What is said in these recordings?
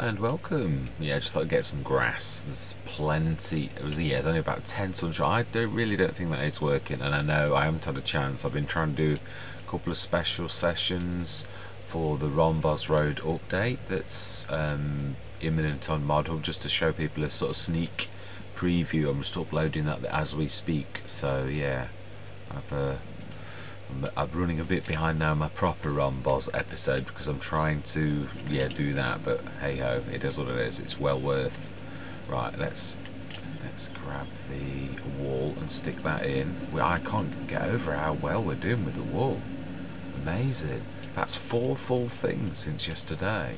and welcome. Yeah, just thought I'd get some grass. There's plenty. It's only about 10 sunshine. I really don't think that it's working, and I know I haven't had a chance. I've been trying to do a couple of special sessions for the Rombos Road update that's imminent on ModHub, just to show people a sort of sneak preview. I'm just uploading that as we speak. So yeah, I'm running a bit behind now my proper Rombos episode because I'm trying to do that, but hey ho, it is what it is. It's well worth. Right, let's grab the wall and stick that in. I can't get over how well we're doing with the wall. Amazing. That's 4 full things since yesterday.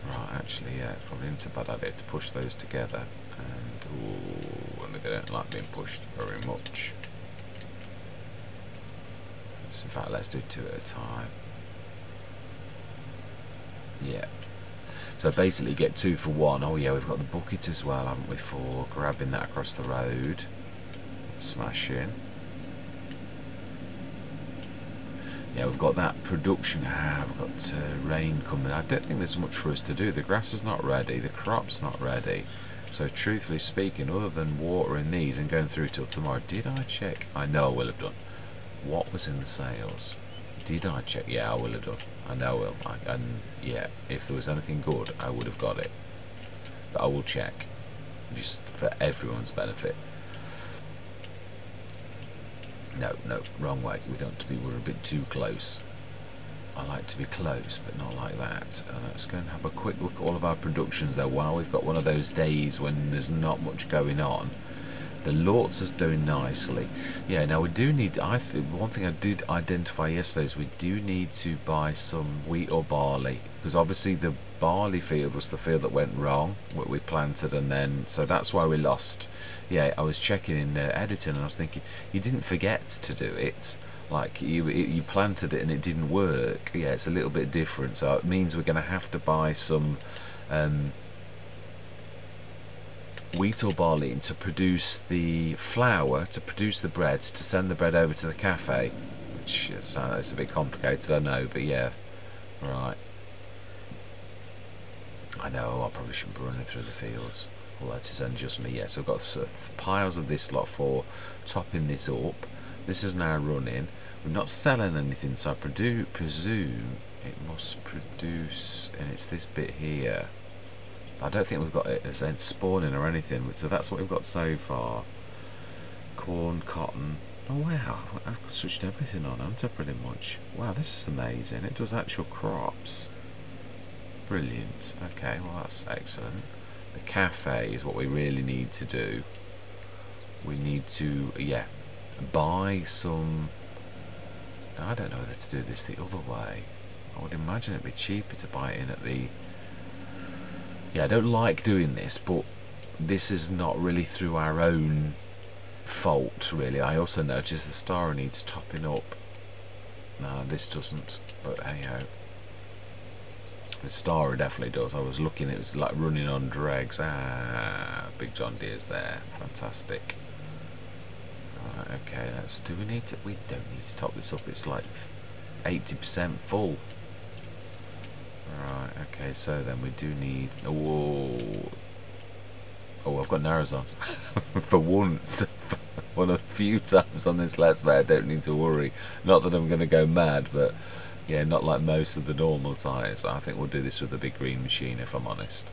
Right, actually, yeah, it's probably not a bad idea to push those together. And ooh, and they don't like being pushed very much. In fact, let's do 2 at a time. Yeah. So basically, get 2 for 1. Oh yeah, we've got the bucket as well, haven't we? For grabbing that across the road, smashing. Yeah, we've got that production. We've got rain coming. I don't think there's much for us to do. The grass is not ready. The crop's not ready. So truthfully speaking, other than watering these and going through till tomorrow, did I check? I know I will have done. What was in the sales? Did I check? Yeah, I will have done. I know I will. And yeah, if there was anything good, I would have got it. But I will check, just for everyone's benefit. No, wrong way. We don't want to be. We're a bit too close. I like to be close, but not like that. And let's go and have a quick look at all of our productions, though. While we've got one of those days when there's not much going on, the Lortz is doing nicely. Yeah, now we do need. One thing I did identify yesterday is we do need to buy some wheat or barley, because obviously the barley field was the field that went wrong, what we planted, and then so that's why we lost. Yeah, I was checking in editing, and I was thinking you didn't forget to do it. Like you planted it and it didn't work. Yeah, it's a little bit different. So it means we're going to have to buy some wheat or barley to produce the flour, to produce the bread, to send the bread over to the cafe. Which is it's a bit complicated, I know, but yeah, right. I know I probably shouldn't be running through the fields. Although it's only just me. Yes, I've got sort of piles of this lot for topping this up. This is now running. We're not selling anything, so I presume it must produce, and it's this bit here. I don't think we've got it as spawning or anything, so that's what we've got so far. Corn, cotton. Oh wow, I've switched everything on, haven't I, pretty much? Wow, this is amazing. It does actual crops. Brilliant. Okay, well that's excellent. The cafe is what we really need to do. We need to, yeah, buy some. I don't know whether to do this the other way. I would imagine it'd be cheaper to buy it in at the. Yeah, I don't like doing this, but this is not really through our own fault, really. I also noticed the star needs topping up. No, this doesn't, but hey ho. The star definitely does. I was looking, it was like running on dregs. Big John Deere's there. Fantastic. Right, okay, do we need to, we don't need to top this up, it's like 80% full. Right, okay, so then we do need, oh, I've got narrows on. For once. One of the few times on this Let's Play I don't need to worry. Not that I'm going to go mad, but yeah, not like most of the normal tyres. I think we'll do this with the big green machine, if I'm honest.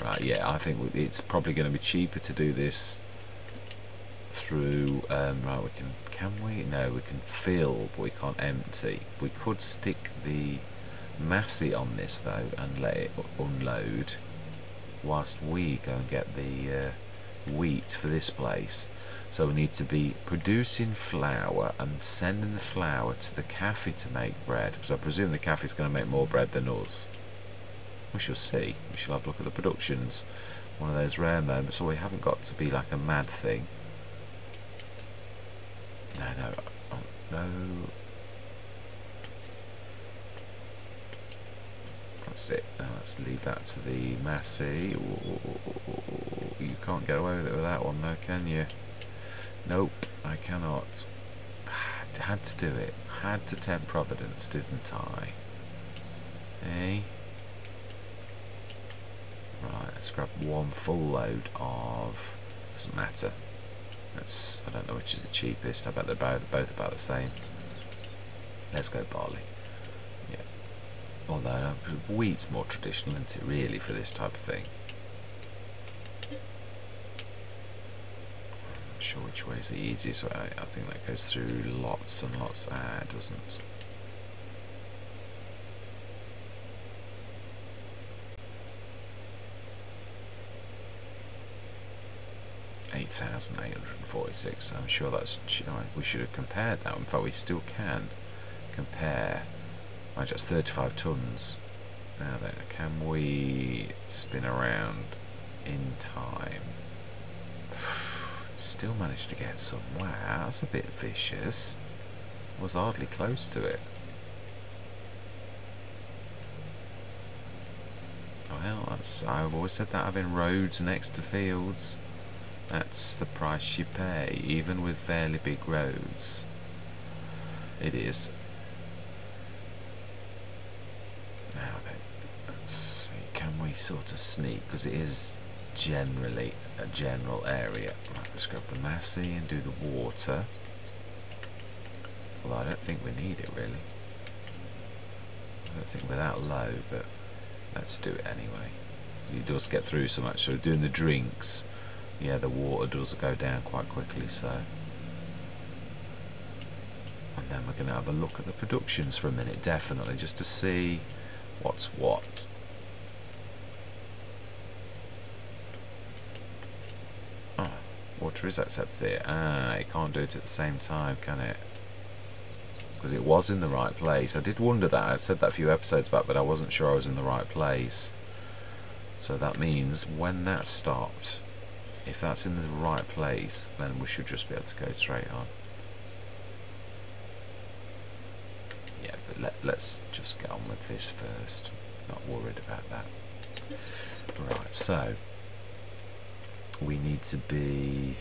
Right, yeah, I think it's probably going to be cheaper to do this through right, we can we? No, we can fill, but we can't empty. We could stick the Massey on this though and let it unload whilst we go and get the wheat for this place. So we need to be producing flour and sending the flour to the cafe to make bread, because I presume the cafe's going to make more bread than us. We shall see. We shall have a look at the productions. One of those rare moments. So we haven't got to be like a mad thing. No, oh, no. That's it. Now let's leave that to the Massey. You can't get away with it with that one though, can you? Nope, I cannot. Had to do it. Had to tempt Providence, didn't I? Hey. Right, let's grab one full load of, doesn't matter. That's, I don't know which is the cheapest. I bet they're both about the same. Let's go barley. Yeah. Although wheat's more traditional, isn't it, really, for this type of thing? I'm not sure which way is the easiest way. I think that goes through lots and lots. Ah, it doesn't. $8,846. I'm sure that's. We should have compared that. In fact, we still can compare. Mind you, that's 35 tons. Now then, can we spin around in time? Still managed to get some. Wow, that's a bit vicious. Was hardly close to it. Well, that's. I've always said that having roads next to fields. That's the price you pay, even with fairly big roads. It is. Now then, let's see, can we sort of sneak, because it is generally a general area. Right, let's grab the Massey and do the water. Well, I don't think we need it, really. I don't think we're that low, but let's do it anyway. It does get through so much, so doing the drinks, yeah, the water does go down quite quickly, so. And then we're going to have a look at the productions for a minute, definitely, just to see what's what. Oh, water is accepted here. Ah, it can't do it at the same time, can it? Because it was in the right place. I did wonder that. I said that a few episodes back, but I wasn't sure I was in the right place. So that means when that stopped, if that's in the right place, then we should just be able to go straight on. Yeah, but let's just get on with this first. Not worried about that. Right, so we need to be.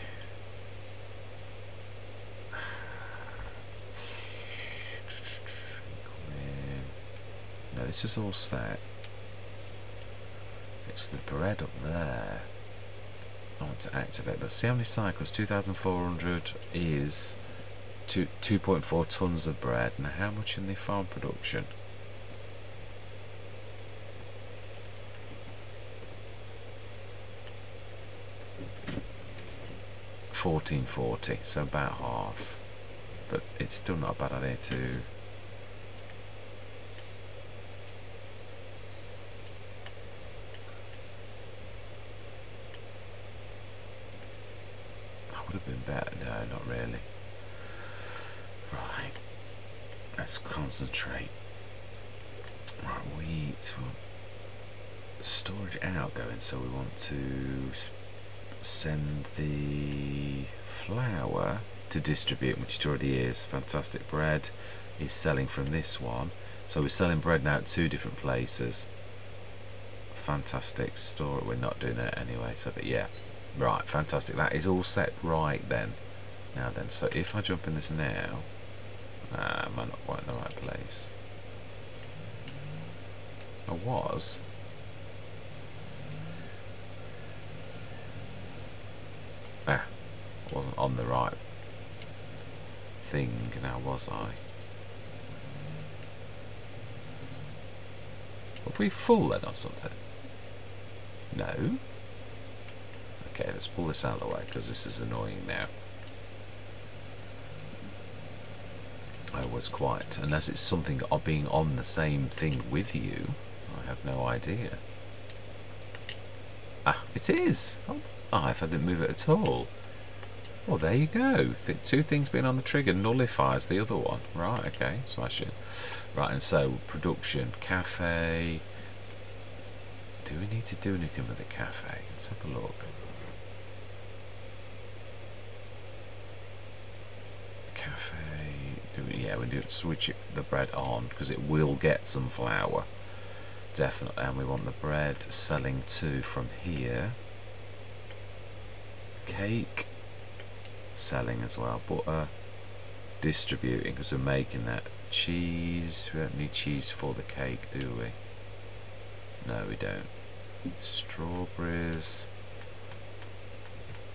No, this is all set. It's the bread up there. I want to activate, but see how many cycles? 2,400 is 2.4 tons of bread. Now, how much in the farm production? $1,440, so about half. But it's still not a bad idea to. Would have been better. No, not really. Right, let's concentrate. Right, wheat. Storage outgoing, so we want to send the flour to distribute, which it already is. Fantastic Bread is selling from this one, so we're selling bread now at 2 different places. Fantastic store. We're not doing it anyway, so but yeah. Right, fantastic. That is all set right then. Now then, so if I jump in this now, am I not quite in the right place? I was. I wasn't on the right thing now, was I? Have we full then or something? No. Okay, let's pull this out of the way because this is annoying now. I was quite, unless it's something of being on the same thing with you, I have no idea. Ah, it is. Oh, if I didn't move it at all. Well, there you go. 2 things being on the trigger nullifies the other one. Right, okay, smash it. Right, and so production, cafe. Do we need to do anything with the cafe? Let's have a look. Cafe. Yeah, we need to switch the bread on because it will get some flour. Definitely, and we want the bread selling to from here. Cake selling as well. Butter distributing because we're making that. Cheese. We don't need cheese for the cake, do we? No, we don't. Strawberries.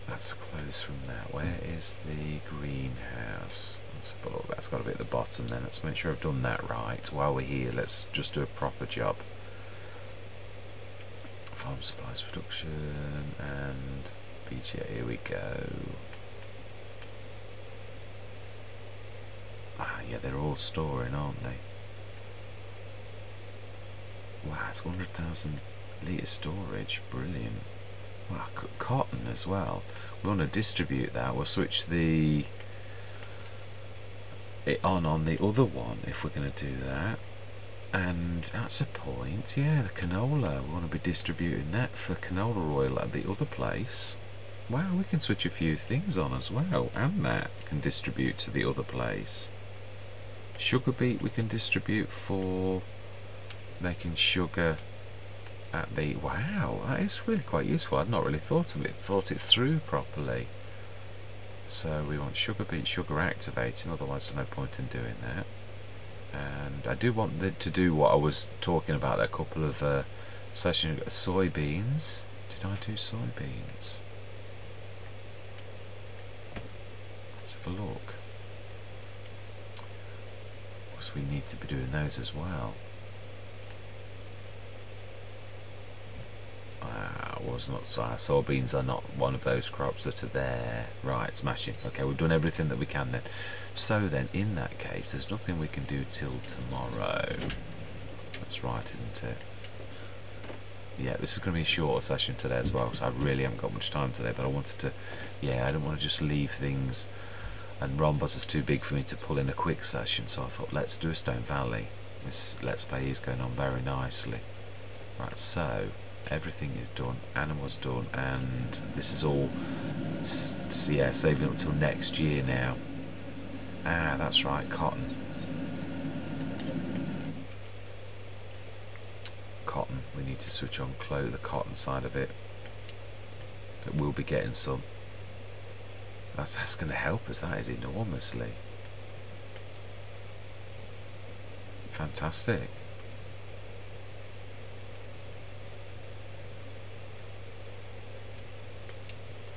That's close from that. Where is the greenhouse? Let's have a look. That's got to be at the bottom then. Let's make sure I've done that right. While we're here, let's just do a proper job. Farm supplies production and BGA. Here we go. Ah, yeah, they're all storing, aren't they? Wow, it's 100,000 litre storage. Brilliant. Wow, cotton as well. We want to distribute that. We'll switch it on the other one if we're going to do that. And that's a point. Yeah, the canola. We want to be distributing that for canola oil at the other place. Wow, we can switch a few things on as well. And that can distribute to the other place. Sugar beet we can distribute for making sugar at the... Wow, that is really quite useful. I'd not really thought of it, thought it through properly. So we want sugar beet, sugar activating, otherwise there's no point in doing that. And I do want to do what I was talking about a couple of sessions ago. Soybeans. Did I do soybeans? Let's have a look. Because we need to be doing those as well. Was not so. Soybeans are not one of those crops that are there. Right, smashing. Okay, we've done everything that we can then. So then, in that case, there's nothing we can do till tomorrow. That's right, isn't it? Yeah, this is going to be a shorter session today as well, because I really haven't got much time today, but I wanted to, yeah, I don't want to just leave things, and Rhombus is too big for me to pull in a quick session, so I thought, let's do a Stone Valley. This Let's Play is going on very nicely. Right, so... everything is done, animals done, and this is all, yeah, saving up till next year now. Ah, that's right, cotton. Cotton, we need to switch on the cotton side of it. It will be getting some. That's going to help us, that is enormously. Fantastic.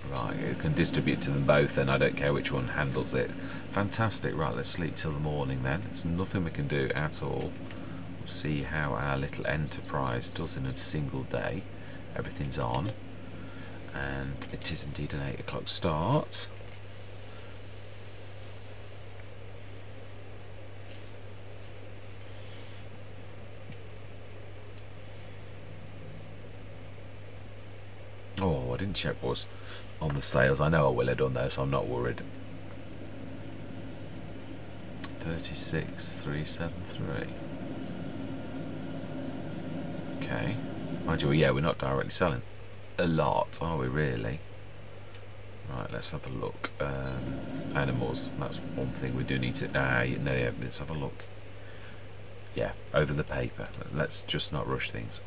Right, you can distribute to them both then, I don't care which one handles it. Fantastic, right, let's sleep till the morning then. There's nothing we can do at all. We'll see how our little enterprise does in a single day. Everything's on. And it is indeed an 8 o'clock start. Oh, I didn't check what was on the sales. I know I will have done those, so I'm not worried. 36,373. Okay. Mind you, yeah, we're not directly selling a lot, are we really? Right, let's have a look. Animals, that's one thing we do need to... no, yeah, let's have a look. Yeah, over the paper. Let's just not rush things.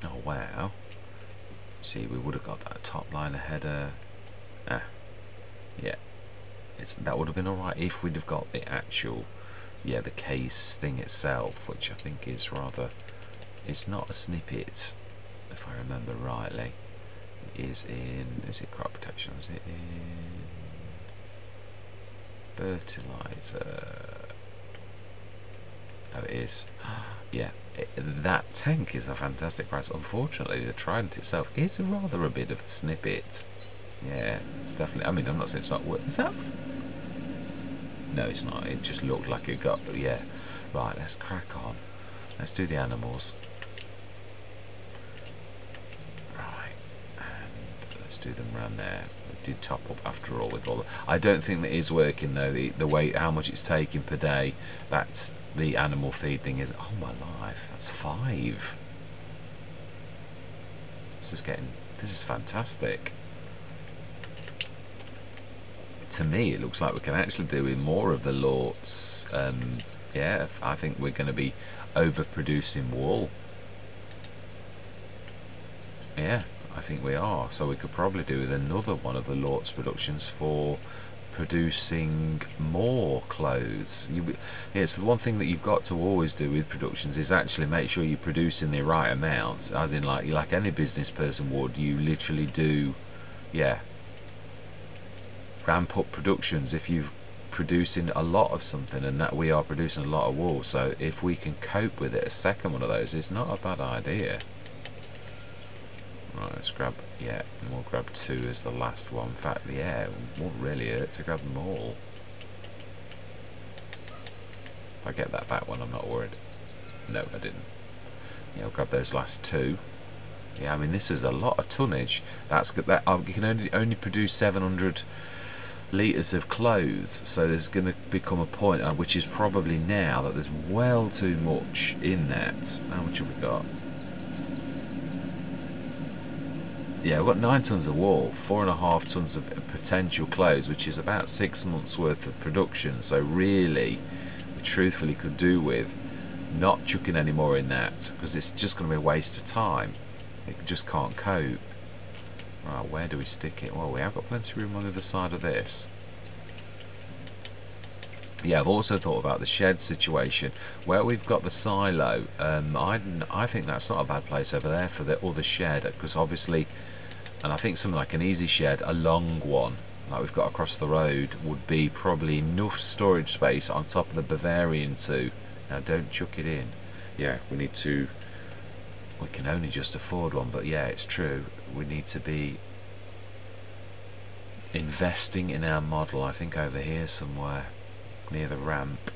Oh, wow. See, we would have got that top liner header. Yeah, that would have been alright if we'd have got the actual, yeah, the case thing itself, which I think is rather, it's not a snippet, if I remember rightly. It is it crop protection, or is it in fertilizer? Oh, it is. Yeah, that tank is a fantastic price. Unfortunately, the Trident itself is rather a bit of a snippet. Yeah, it's definitely... I mean, I'm not saying it's not worth... Is that... No, it's not. It just looked like it got... Yeah. Right, let's crack on. Let's do the animals. Right. And let's do them around there. It did top up after all with all the... I don't think that is working, though. The way... How much it's taking per day, that's... The animal feed thing is... Oh, my life. That's 5. This is fantastic. To me, it looks like we can actually do with more of the Lorts. Yeah, I think we're going to be overproducing wool. Yeah, I think we are. So we could probably do with another one of the Lorts productions for producing more clothes. Yeah, so the one thing that you've got to always do with productions is actually make sure you're producing the right amounts, as in like any business person would. You literally do, yeah, ramp up productions if you're producing a lot of something, and that we are producing a lot of wool. So if we can cope with it, a second one of those is not a bad idea. Right, let's grab, yeah, and we'll grab 2 as the last one. In fact, yeah, it won't really hurt to grab them all. If I get that back one, I'm not worried. No, I didn't. Yeah, I'll grab those last 2. Yeah, I mean, this is a lot of tonnage. That's good. That you can only produce 700 litres of clothes, so there's going to become a point, which is probably now, that there's well too much in that. How much have we got? Yeah, we've got 9 tons of wool, 4.5 tons of potential clothes, which is about 6 months worth of production. So really, we truthfully could do with not chucking any more in that, because it's just going to be a waste of time. It just can't cope. Right, where do we stick it? Well, we have got plenty of room on the other side of this. Yeah, I've also thought about the shed situation where we've got the silo. I think that's not a bad place over there for the other shed, because obviously, and I think something like an easy shed, a long one like we've got across the road, would be probably enough storage space on top of the Bavarian too. Now don't chuck it in. Yeah, we need to, we can only just afford one, but yeah, it's true, we need to be investing in our model. I think over here somewhere near the ramp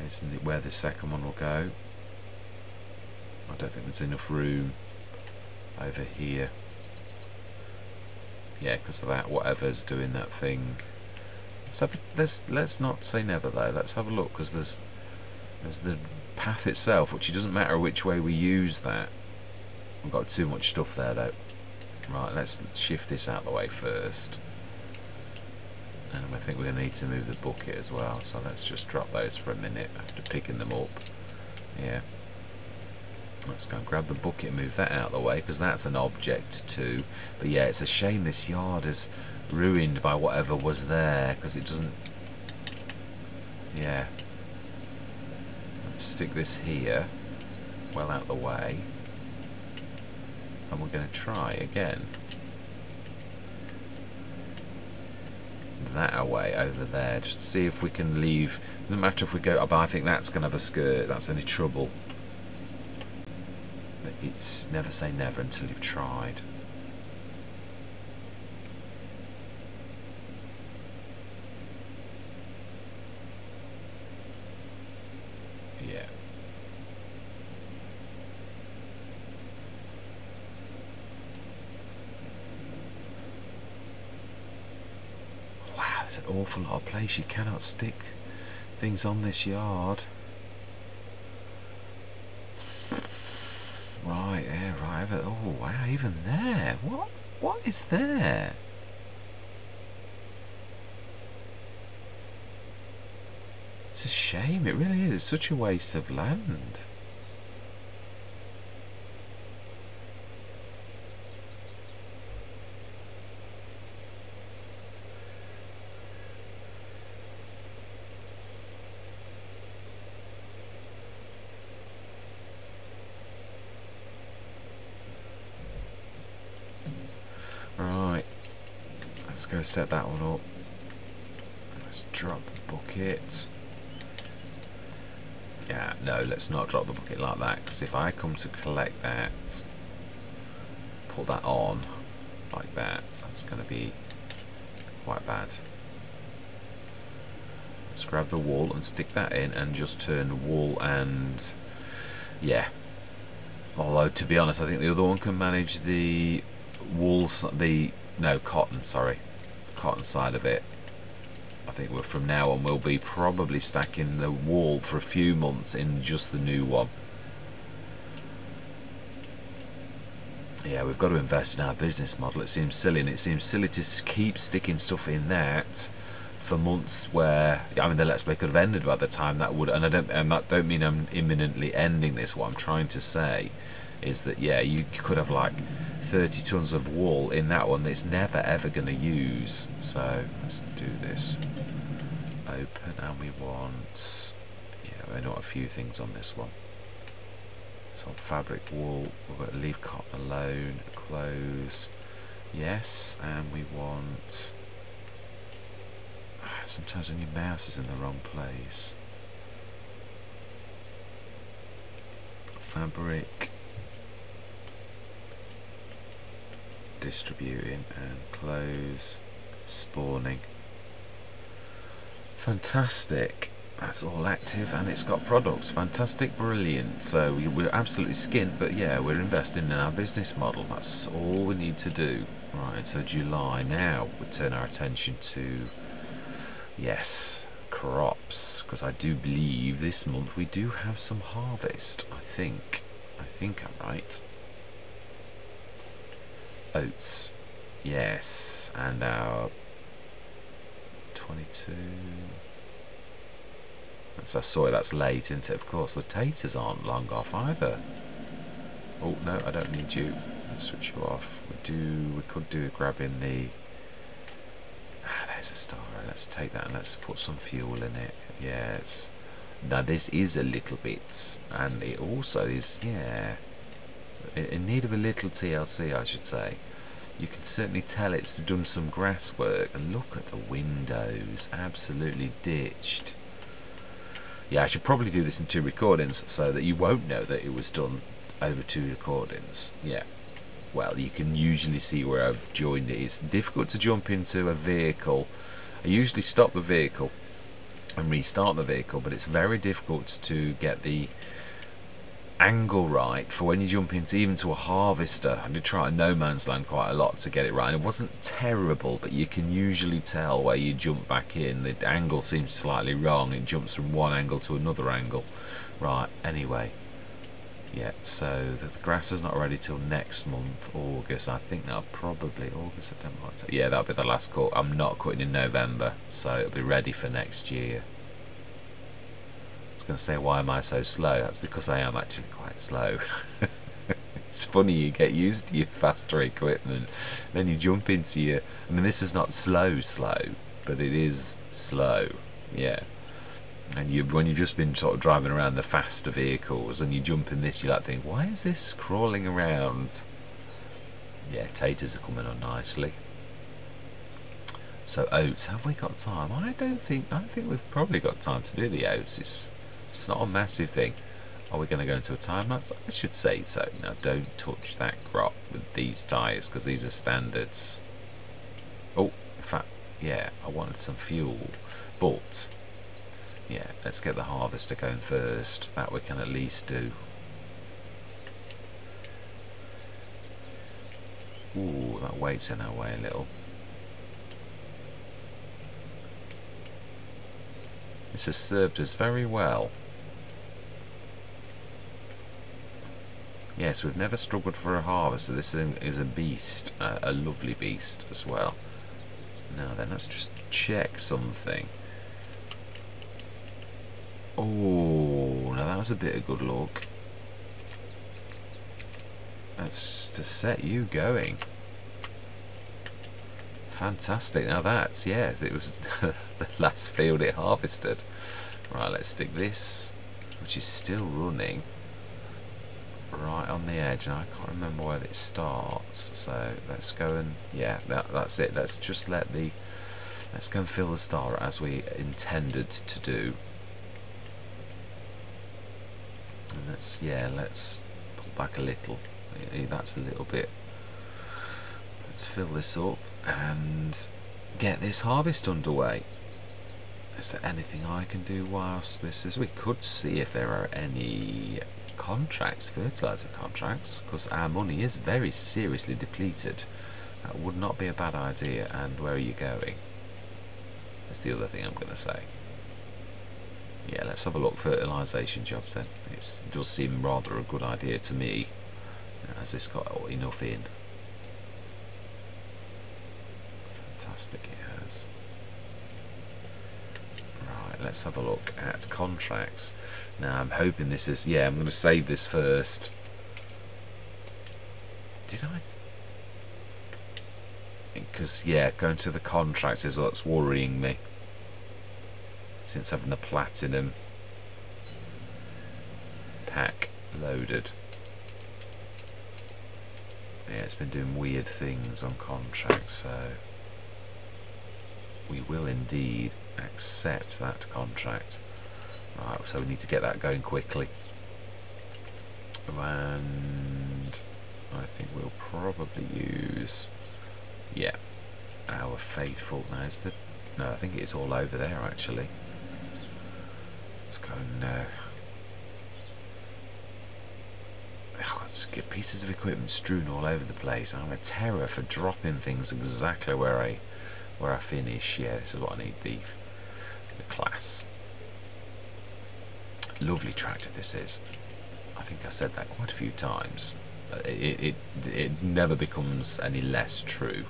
isn't it where the second one will go. I don't think there's enough room over here. Yeah, because of that whatever's doing that thing. Let's not say never though. Let's have a look, because there's the path itself, which it doesn't matter which way we use that. We've got too much stuff there though. Right, let's shift this out of the way first. And I think we're going to need to move the bucket as well, so let's just drop those for a minute after picking them up. Yeah. Let's go and grab the bucket and move that out of the way, because that's an object too. But yeah, it's a shame this yard is ruined by whatever was there, because it doesn't... Yeah. Let's stick this here, well out of the way. And we're going to try again. That away over there, just to see if we can leave. No matter if we go up, I think that's going to have a skirt. That's any trouble. But it's never say never until you've tried. Yeah. There's an awful lot of place. You cannot stick things on this yard. Right, yeah, right. Oh wow, even there. What is there? It's a shame, it really is. It's such a waste of land. Right, let's go set that one up. Let's drop the bucket. Yeah, no, let's not drop the bucket like that, because if I come to collect that, put that on like that, that's going to be quite bad. Let's grab the wool and stick that in and just turn wool and, yeah. Although, to be honest, I think the other one can manage the wool, cotton, sorry, cotton side of it. I think we're, from now on, we'll be probably stacking the wool for a few months in just the new one. Yeah, we've got to invest in our business model. It seems silly, and it seems silly to keep sticking stuff in that for months where, I mean, the Let's Play could have ended by the time that would, and I don't mean I'm imminently ending this. What I'm trying to say is that, yeah, you could have like 30 tons of wool in that one that it's never ever going to use. So let's do this. Open, and we want, yeah, we want a few things on this one. So fabric, wool, we're going to leave cotton alone. Clothes, yes, and we want, sometimes when your mouse is in the wrong place. Fabric, distributing, and clothes, spawning. Fantastic. That's all active and it's got products. Fantastic, brilliant. So we're absolutely skint, but yeah, we're investing in our business model. That's all we need to do. Right, so July. Now we turn our attention to, yes, crops, because I do believe this month we do have some harvest. I think I'm right. Oats, yes, and our 22. That's our soy. That's late, isn't it? Of course, the taters aren't long off either. Oh no, I don't need you. Let's switch you off. We could do grabbing the. There's a star. Let's take that and let's put some fuel in it. Yes. Now this is a little bit, and it also is, yeah, in need of a little TLC, I should say. You can certainly tell it's done some grass work, and look at the windows, absolutely ditched. Yeah, I should probably do this in 2 recordings so that you won't know that it was done over 2 recordings. Yeah, well, you can usually see where I've joined it. It's difficult to jump into a vehicle. I usually stop the vehicle and restart the vehicle, but it's very difficult to get the angle right for when you jump into even to a harvester. I did try No Man's Land quite a lot to get it right, and it wasn't terrible, but you can usually tell where you jump back in. The angle seems slightly wrong. It jumps from one angle to another angle. Right, anyway, yeah, so the grass is not ready till next month, August. I think that'll probably August, September, October. Yeah, that'll be the last cut. I'm not cutting in November, so it'll be ready for next year. I was going to say, why am I so slow? That's because I am actually quite slow. It's funny, you get used to your faster equipment, then you jump into your, I mean, this is not slow, but it is slow, yeah. And when you've just been sort of driving around the faster vehicles and you jump in this, you like think, why is this crawling around? Yeah, taters are coming on nicely. So oats, have we got time? I think we've probably got time to do the oats. It's not a massive thing. Are we going to go into a time lapse? I should say so. Now don't touch that crop with these tyres, because these are standards. Oh, in fact, yeah, I wanted some fuel, but yeah, let's get the harvester going first. That we can at least do. Ooh, that weight's in our way a little. This has served us very well. Yes, we've never struggled for a harvester. This thing is a beast, a lovely beast as well. Now then, let's just check something. Oh, now that was a bit of good luck. That's to set you going. Fantastic. Now that's, yeah, it was the last field it harvested. Right, let's stick this, which is still running, right on the edge. Now I can't remember where it starts, so let's go and, yeah, that's it. Let's just let's go and fill the star as we intended to do. And let's pull back a little. That's a little bit. Let's fill this up and get this harvest underway. Is there anything I can do whilst this is? We could see if there are any contracts, fertilizer contracts, because our money is very seriously depleted. That would not be a bad idea. And where are you going? That's the other thing I'm going to say. Yeah, let's have a look. Fertilisation jobs then. It does seem rather a good idea to me. Has this got enough in? Fantastic, it has. Right, let's have a look at contracts. Now I'm hoping this is, yeah, I'm going to save this first. Did I? Because, yeah, going to the contracts is what's worrying me. Since having the platinum pack loaded. Yeah, it's been doing weird things on contracts, so we will indeed accept that contract. Right, so we need to get that going quickly. And I think we'll probably use, yeah, our faithful. No, I think it's all over there actually. Let's go and let's get pieces of equipment strewn all over the place. I'm a terror for dropping things exactly where I finish. Yeah, this is what I need, the class. Lovely tractor this is. I think I said that quite a few times. It never becomes any less true.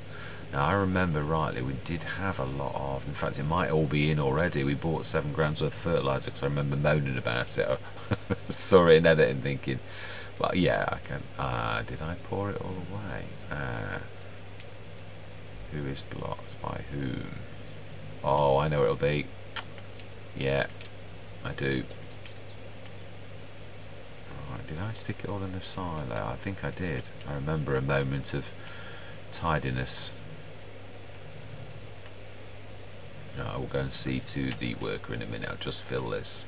Now I remember rightly, we did have a lot of, in fact it might all be in already, we bought 7 grams worth of fertiliser because I remember moaning about it. I saw it in editing thinking, well yeah I can, did I pour it all away? Who is blocked by whom? Oh, I know what it'll be. Yeah, I do. Right, did I stick it all in the silo? I think I did. I remember a moment of tidiness. No, I will go and see to the worker in a minute. I'll just fill this.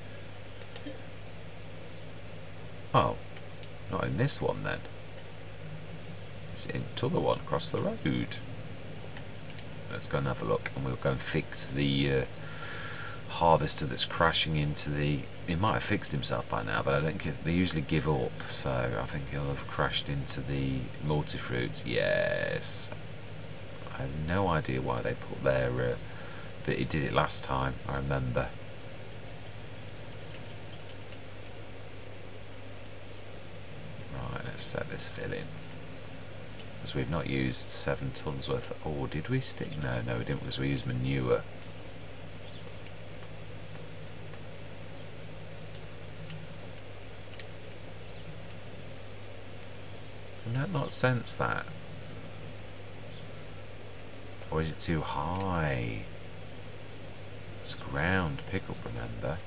Oh, not in this one then. It's in the other one across the road. Let's go and have a look, and we'll go and fix the harvester that's crashing into the. He might have fixed himself by now, but I don't think they usually give up. So I think he'll have crashed into the multi-fruits. Yes. I have no idea why they put their. But he did it last time. I remember. Right, let's set this fill in. Because we've not used 7 tons worth. Oh, did we stick? No, we didn't, because we used manure. Can that not sense that? Or is it too high? It's ground pickup, remember?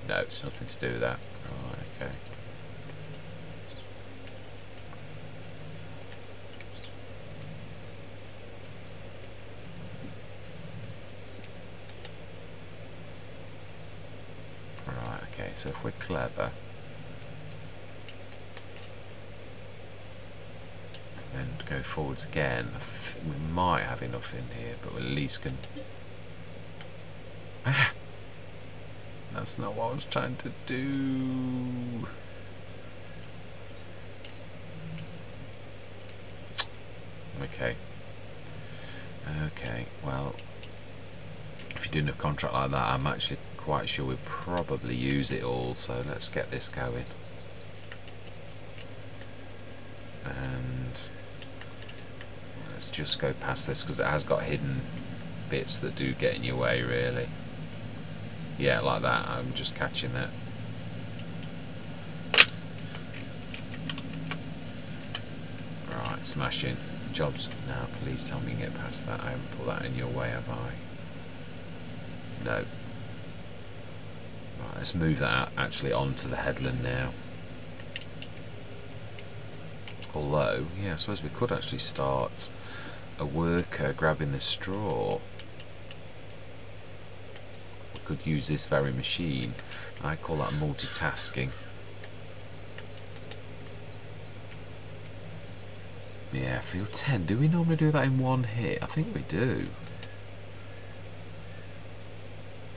No, it's nothing to do with that. Right, okay. Right, okay, so if we're clever, then go forwards again, we might have enough in here, but we at least can. Ah! That's not what I was trying to do. Okay. Okay, well, if you're doing a contract like that, I'm actually quite sure we'll probably use it all, so let's get this going. And let's just go past this, because it has got hidden bits that do get in your way, really. Yeah, like that, I'm just catching that. Right, smashing. Jobs. Now, please tell me you can get past that. I haven't put that in your way, have I? No. Right, let's move that actually onto the headland now. Although, yeah, I suppose we could actually start a worker grabbing the straw. We could use this very machine. I call that multitasking. Yeah, field 10. Do we normally do that in one hit? I think we do.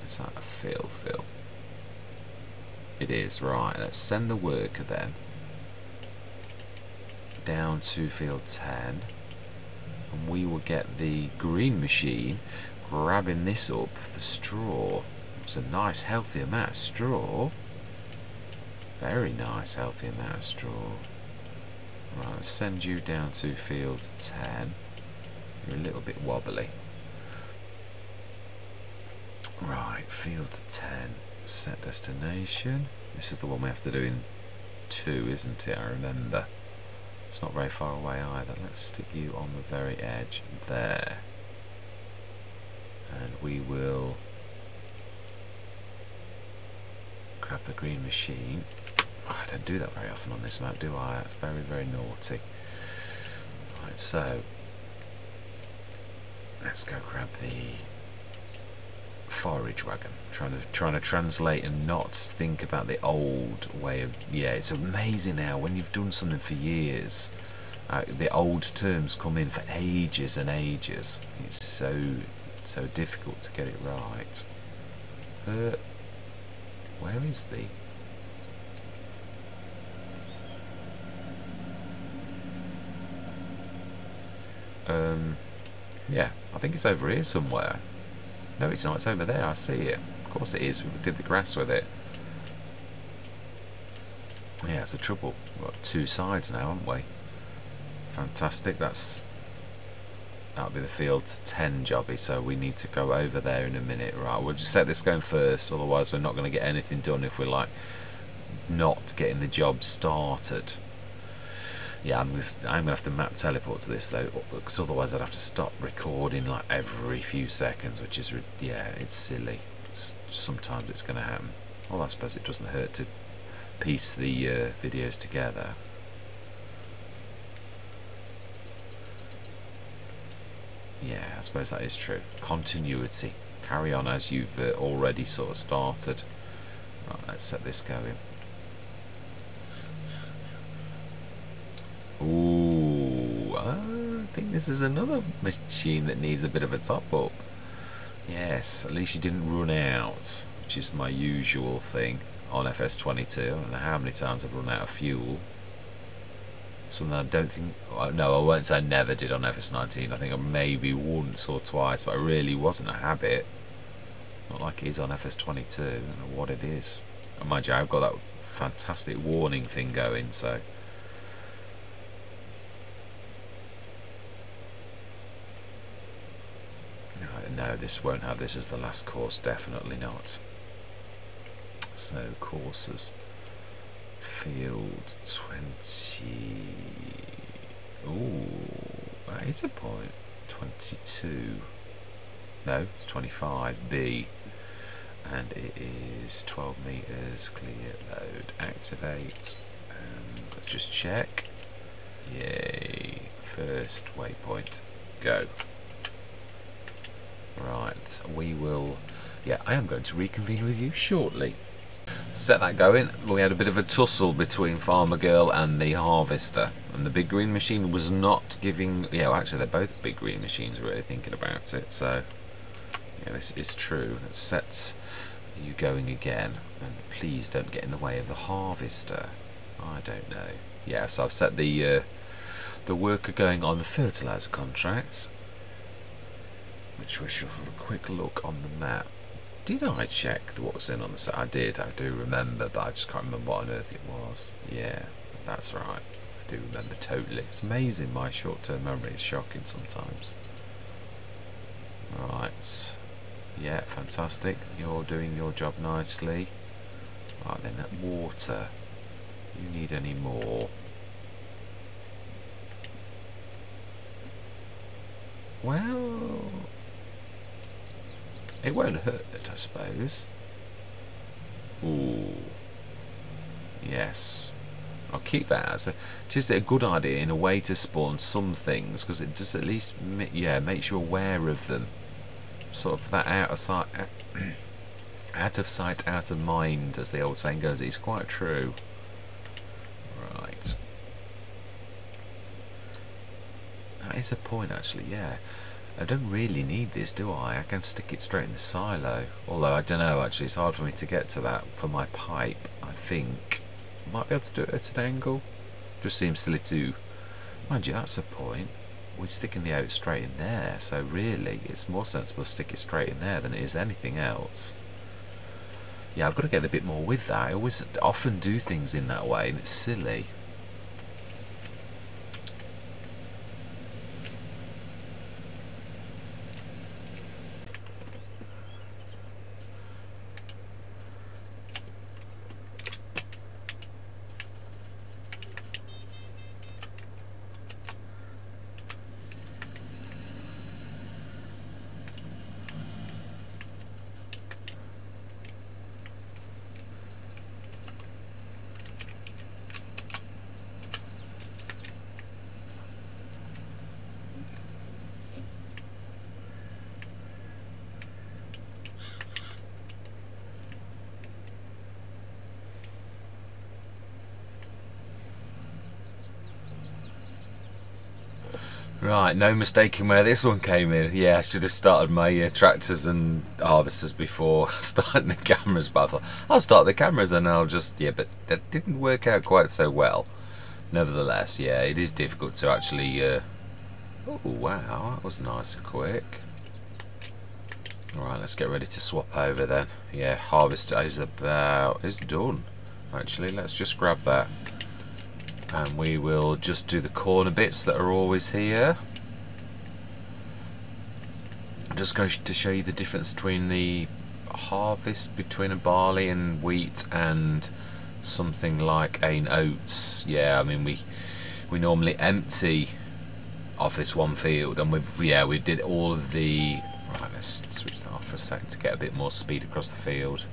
Is that a fill? It is, right. Let's send the worker then down to field 10. And we will get the green machine grabbing this up, the straw. It's a nice healthy amount of straw. Very nice healthy amount of straw. Right, let's send you down to field 10. You're a little bit wobbly. Right, field 10. Set destination. This is the one we have to do in 2, isn't it? I remember. It's not very far away either. Let's stick you on the very edge there. And we will grab the green machine. Oh, I don't do that very often on this map, do I? That's very, very naughty. Right, so let's go grab the forage wagon. Trying to translate and not think about the old way of. Yeah, it's amazing now when you've done something for years. The old terms come in for ages and ages. It's so difficult to get it right. Where is the? Yeah, I think it's over here somewhere. No, it's not. It's over there. I see it. Of course it is. We did the grass with it. Yeah, it's a trouble. We've got two sides now, haven't we? Fantastic. That'll be the field 10 jobby, so we need to go over there in a minute. Right, we'll just set this going first, otherwise we're not going to get anything done if we're like not getting the job started. Yeah, I'm gonna have to map teleport to this though, because otherwise I'd have to stop recording like every few seconds, which is, yeah, it's silly. Sometimes it's gonna happen. Well, I suppose it doesn't hurt to piece the videos together. Yeah, I suppose that is true. Continuity. Carry on as you've already sort of started. Right, let's set this going. Ooh, I think this is another machine that needs a bit of a top up. Yes, at least you didn't run out, which is my usual thing on FS22. I don't know how many times I've run out of fuel. Something I don't think. No, I won't say I never did on FS19. I think I maybe once or twice, but it really wasn't a habit. Not like it is on FS22. I don't know what it is. And mind you, I've got that fantastic warning thing going, so. No, this won't have this as the last course, definitely not. So, courses. Field 20. Ooh, that is a point. 22. No, it's 25B. And it is 12 meters. Clear, load, activate. And let's just check. Yay. First waypoint. Go. Right, we will. Yeah, I am going to reconvene with you shortly. Set that going. We had a bit of a tussle between Farmer Girl and the Harvester, and the big green machine was not giving. Yeah, well, actually, they're both big green machines. Really thinking about it, so yeah, this is true. Let's set you going again, and please don't get in the way of the Harvester. I don't know. Yeah, so I've set the worker going on the fertilizer contracts, which we shall have a quick look on the map. Did I check what was in on the site? I did, I do remember, but I just can't remember what on earth it was. Yeah, that's right. I do remember totally. It's amazing, my short-term memory is shocking sometimes. Right. Yeah, fantastic. You're doing your job nicely. Right then, that water. You need any more? Well, it won't hurt, I suppose. Ooh. Yes. I'll keep that as just a good idea in a way to spawn some things, because it just at least, yeah, makes you aware of them. Sort of that out of sight, out of mind, as the old saying goes. It's quite true. Right. That is a point, actually, yeah. I don't really need this, do I? I can stick it straight in the silo. Although, I don't know, actually, it's hard for me to get to that for my pipe, I think. Might be able to do it at an angle. Just seems silly to. Mind you, that's a point. We're sticking the out straight in there, so really, it's more sensible to stick it straight in there than it is anything else. Yeah, I've got to get a bit more with that. I always often do things in that way, and it's silly. Right, no mistaking where this one came in. Yeah, I should have started my tractors and harvesters before starting the cameras, but I thought I'll start the cameras and I'll just, yeah, but that didn't work out quite so well. Nevertheless, yeah, it is difficult to actually, oh wow, that was nice and quick. Alright, let's get ready to swap over then. Yeah, harvester is done. Actually, let's just grab that. And we will just do the corner bits that are always here. I'm just going to show you the difference between the harvest between a barley and wheat and something like an oats. Yeah, I mean we normally empty off this one field, and we did all of the. Right, let's switch that off for a second to get a bit more speed across the field.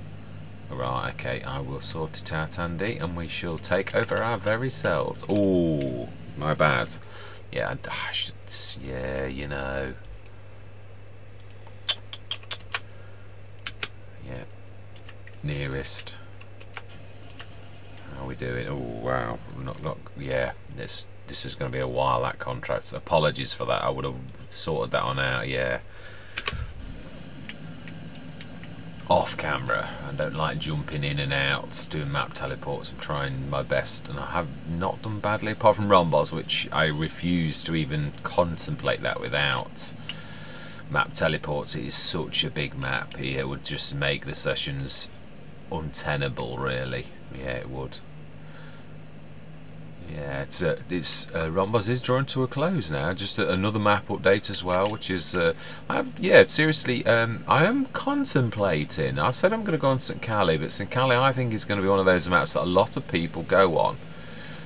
Right, okay, I will sort it out, Andy, and we shall take over our very selves. Oh, my bad. Yeah, I should, yeah, you know. Yeah, nearest. How are we doing? Oh, wow. Yeah, this is going to be a while, that contract. Apologies for that. I would have sorted that on out, yeah. Off camera. I don't like jumping in and out, doing map teleports. I'm trying my best, and I have not done badly apart from Rhombos, which I refuse to even contemplate that without map teleports. It is such a big map. It would just make the sessions untenable, really. Yeah, it would. Yeah, Rhombos is drawing to a close now. Just another map update as well, which is seriously, I am contemplating. I've said I'm going to go on St. Cali, but St. Cali I think is going to be one of those maps that a lot of people go on.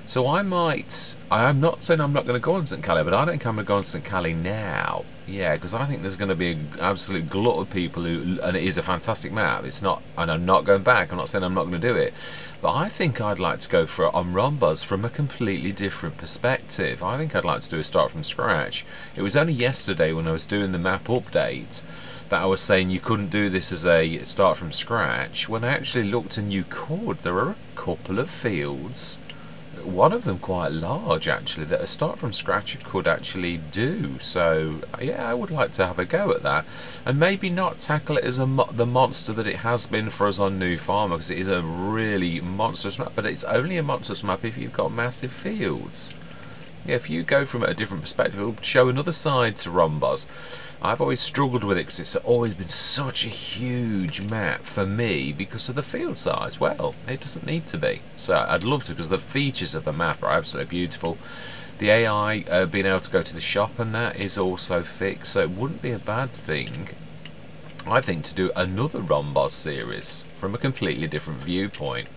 So I am not saying I'm not going to go on St. Cali, but I don't think I'm going to go on St. Cali now. Yeah, because I think there's going to be an absolute glut of people and it is a fantastic map. It's not, and I'm not going back. I'm not saying I'm not going to do it. But I think I'd like to go for it on Rhombos from a completely different perspective. I think I'd like to do a start from scratch. It was only yesterday when I was doing the map update that I was saying you couldn't do this as a start from scratch. When I actually looked, and you could. There are a couple of fields, one of them quite large actually, that a start from scratch could actually do. So yeah, I would like to have a go at that, and maybe not tackle it as the monster that it has been for us on New Farmer, because it is a really monstrous map, but it's only a monstrous map if you've got massive fields. Yeah, if you go from a different perspective, it will show another side to Rhombos. I've always struggled with it because it's always been such a huge map for me because of the field size. Well, it doesn't need to be. So I'd love to, because the features of the map are absolutely beautiful. The AI being able to go to the shop and that is also fixed, so it wouldn't be a bad thing, I think, to do another Rhombos series from a completely different viewpoint.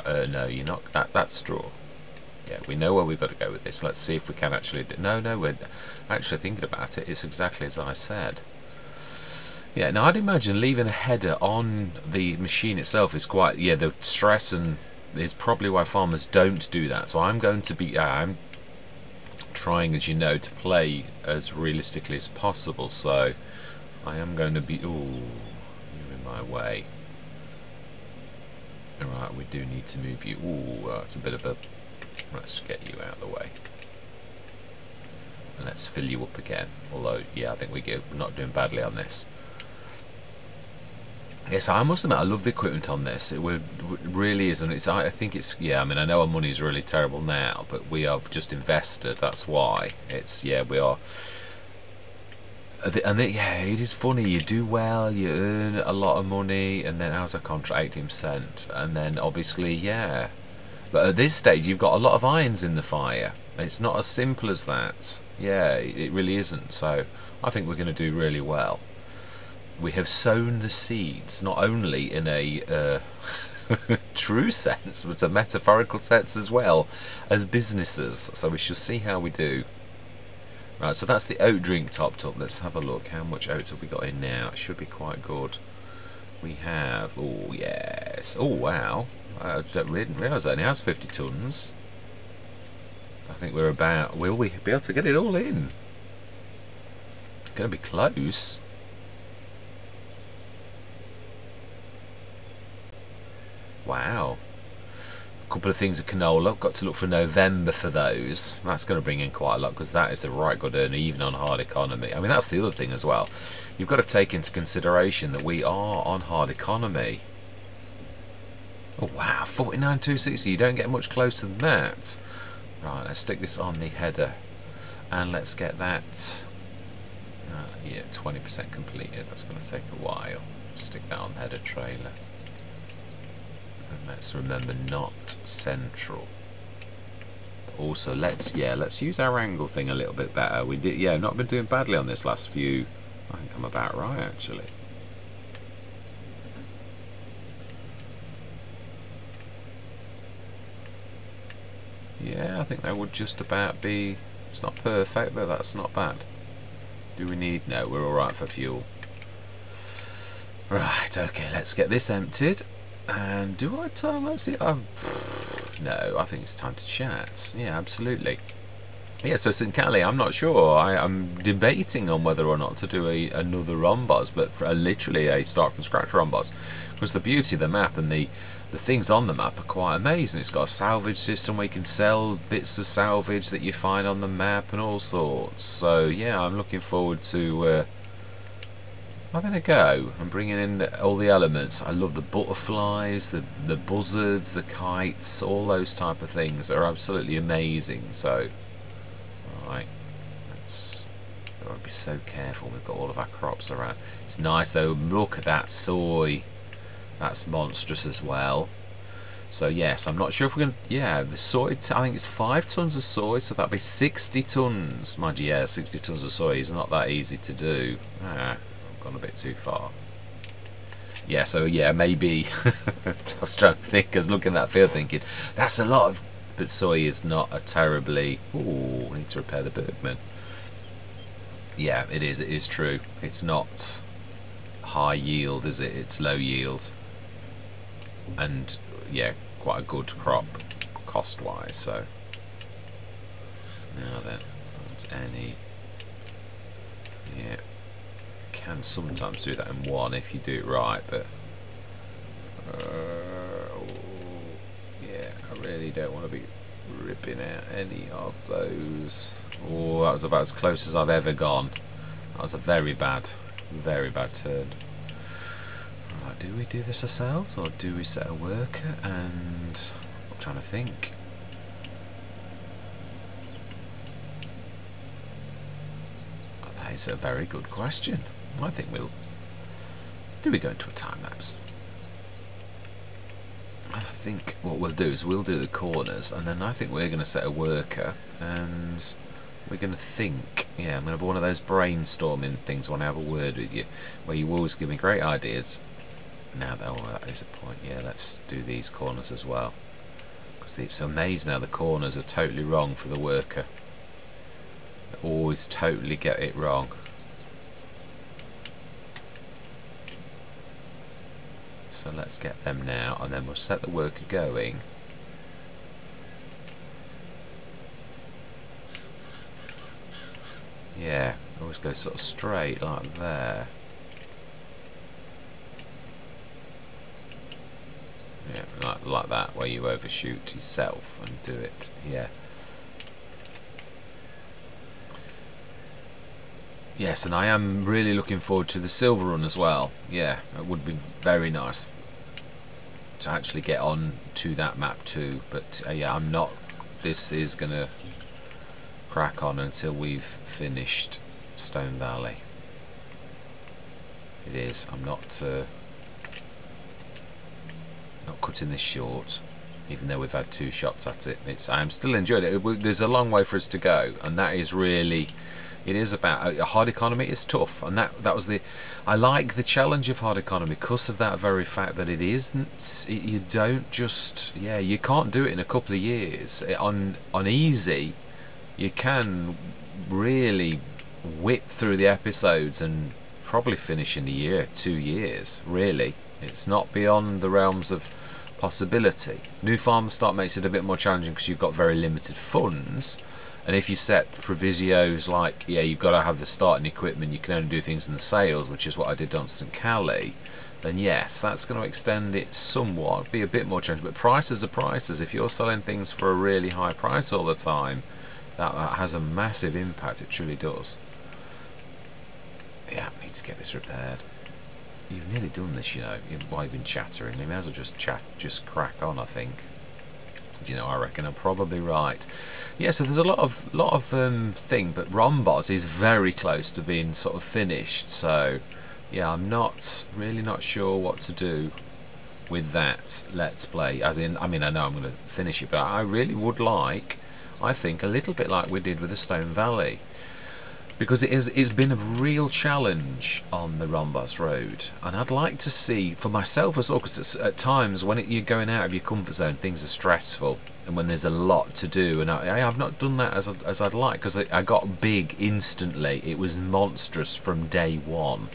No, you're not. That's straw. Yeah, we know where we've got to go with this. Let's see if we can actually do. No, we're actually thinking about it. It's exactly as I said. Yeah, now I'd imagine leaving a header on the machine itself is quite, yeah, the stress and is probably why farmers don't do that. So I'm going to be, I'm trying, as you know, to play as realistically as possible. So I am going to be, ooh, you're in my way. Alright, we do need to move you. Ooh, that's a bit of a... Let's get you out of the way. And let's fill you up again. Although, yeah, I think we're not doing badly on this. Yes, I must admit, I love the equipment on this. It really is, and I think it's, yeah, I mean, I know our money is really terrible now, but we have just invested, that's why. It's, yeah, we are... And yeah, it is funny, you do well, you earn a lot of money, and then how's a contract? 18%, and then obviously, yeah. But at this stage, you've got a lot of irons in the fire. It's not as simple as that. Yeah, it really isn't. So I think we're going to do really well. We have sown the seeds, not only in a true sense, but a metaphorical sense as well, as businesses. So we shall see how we do. Right, so that's the oat drink topped up. Let's have a look. How much oats have we got in now? It should be quite good. We have, oh yes, oh wow. I didn't realise that only has 50 tonnes. I think we're about, will we be able to get it all in? It's going to be close. Wow. A couple of things of canola. Got to look for November for those. That's going to bring in quite a lot, because that is a right good earner even on hard economy. I mean, that's the other thing as well. You've got to take into consideration that we are on hard economy. Oh wow, 49,260. You don't get much closer than that. Right, let's stick this on the header, and let's get that. Yeah, 20% completed. That's going to take a while. Stick that on the header trailer. And let's remember, not central. Also, let's use our angle thing a little bit better. We did, not been doing badly on this last few. I think I'm about right actually. Yeah, I think that would just about be. It's not perfect, but that's not bad. Do we need? No, we're all right for fuel. Right, okay, let's get this emptied. And do I time-lapse it? No, I think it's time to chat. Yeah, absolutely. Yeah, so St. Cali, I'm not sure. I'm debating on whether or not to do another Rombos, but for literally a start from scratch Rombos. Because the beauty of the map and the things on the map are quite amazing. It's got a salvage system where you can sell bits of salvage that you find on the map and all sorts. So yeah, I'm looking forward to having a go and bringing in all the elements. I love the butterflies, the buzzards, the kites, all those type of things are absolutely amazing. So right, let's gotta be so careful. We've got all of our crops around. It's nice though. Look at that soy. That's monstrous as well. So yes, I'm not sure if we're going to. Yeah, the soy, I think it's 5 tons of soy, so that'd be 60 tons. Mind you, yeah, 60 tons of soy is not that easy to do. I've gone a bit too far. Yeah, so yeah, maybe. I was trying to think, I was looking at that field thinking, that's a lot of. But soy is not a terribly. Ooh, I need to repair the Bergman. Yeah, it is true. It's not high yield, is it? It's low yield. And yeah, quite a good crop cost wise. So now then, not any. Yeah, can sometimes do that in one if you do it right, but yeah, I really don't want to be ripping out any of those. Oh, that was about as close as I've ever gone. That was a very bad turn. Right, do we do this ourselves or do we set a worker? And I'm trying to think. Oh, that is a very good question. I think we'll. Do we go into a time lapse? I think what we'll do is we'll do the corners, and then I think we're going to set a worker, and we're going to think. Yeah, I'm going to have one of those brainstorming things when I have a word with you, where you always give me great ideas. Now that is a point. Yeah, let's do these corners as well, because it's amazing how the corners are totally wrong for the worker. They always totally get it wrong. So let's get them now, and then we'll set the worker going. Yeah, always go sort of straight like there. Yeah, like that, where you overshoot yourself and do it. Yeah. Yes, and I am really looking forward to the silver run as well. Yeah, it would be very nice to actually get on to that map too. But yeah, I'm not. This is gonna crack on until we've finished Stone Valley. It is. I'm not cutting this short, even though we've had 2 shots at it. I'm still enjoying it. There's a long way for us to go, and that is really. It is about a hard economy. Is tough, and that was the. I like the challenge of hard economy because of that very fact that it isn't. You don't just. Yeah, you can't do it in a couple of years. On easy, you can really whip through the episodes and probably finish in a year, 2 years. Really, it's not beyond the realms of possibility. New Farmer Start makes it a bit more challenging because you've got very limited funds. And if you set provisios like, yeah, you've got to have the starting equipment, you can only do things in the sales, which is what I did on St. Cali, then yes, that's going to extend it somewhat, be a bit more challenging. But prices are prices. If you're selling things for a really high price all the time, that has a massive impact. It truly does. Yeah, I need to get this repaired. You've nearly done this, you know. While you've been chattering, you may as well just crack on, I think. Do you know, I reckon I'm probably right. Yeah, so there's a lot of thing, but Rombos is very close to being sort of finished. So yeah, I'm really not sure what to do with that Let's Play. As in, I mean, I know I'm going to finish it, but I really would like, I think, a little bit like we did with the Stone Valley, because it's been a real challenge on the Rombos Road, and I'd like to see for myself as well, because at times when you're going out of your comfort zone, things are stressful, and when there's a lot to do, and I've not done that as I'd like, because I got big instantly. It was monstrous from day one.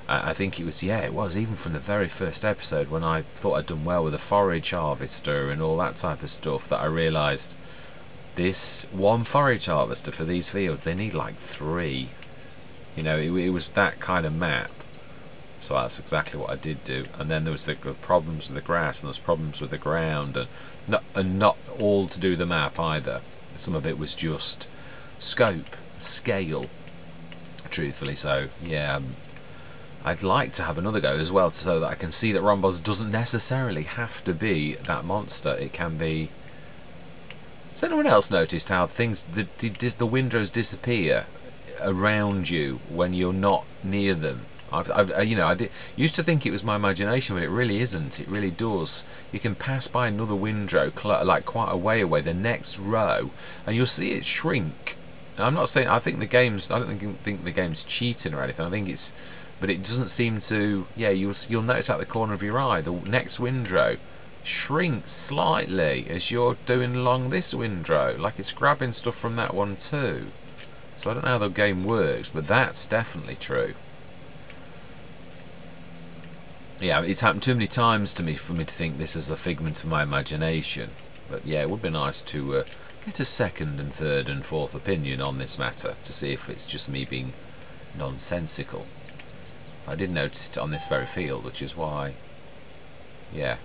I think it was, yeah, it was even from the very first episode when I thought I'd done well with a forage harvester and all that type of stuff, that I realised this one forage harvester for these fields, they need like 3. You know, it was that kind of map. So that's exactly what I did do. And then there was the problems with the grass, and there's problems with the ground, and not all to do with the map either. Some of it was just scope, scale, truthfully. So yeah, I'd like to have another go as well, so that I can see that Rombos doesn't necessarily have to be that monster. It can be. Has anyone else noticed how things, the windows disappear around you when you're not near them? You know, used to think it was my imagination, but it really isn't. It really does. You can pass by another window, like quite a way away, the next row, and you'll see it shrink. Now, I'm not saying I think the game's. I don't think the game's cheating or anything. I think it's, but it doesn't seem to. Yeah, you'll notice out the corner of your eye, the next window shrinks slightly as you're doing along this window, like it's grabbing stuff from that one too. So I don't know how the game works, but that's definitely true. Yeah, it's happened too many times to me for me to think this is a figment of my imagination. But yeah, it would be nice to get a second and third and fourth opinion on this matter, to see if it's just me being nonsensical. I did notice it on this very field, which is why, yeah,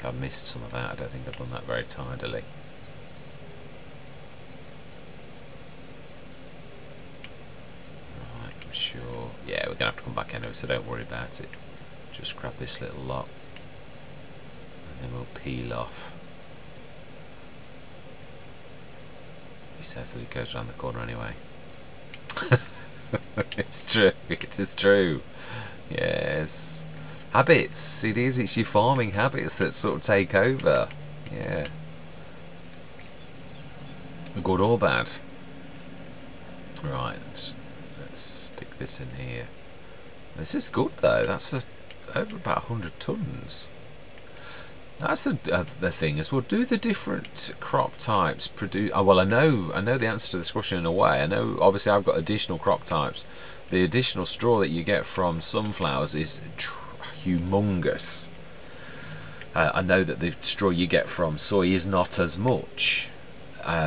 I missed some of that. I don't think I've done that very tidily. Right, I'm sure. Yeah, we're going to have to come back anyway, so don't worry about it. Just grab this little lot, and then we'll peel off. He says as he goes around the corner anyway. It's true, it is true. Yes. Habits, it is, it's your farming habits that sort of take over. Yeah. Good or bad. Right, let's stick this in here. This is good though, that's over about 100 tons. That's the thing as well. Do the different crop types produce? Oh, well, I know the answer to this question in a way. I know, obviously, I've got additional crop types. The additional straw that you get from sunflowers is humongous. I know that the straw you get from soy is not as much.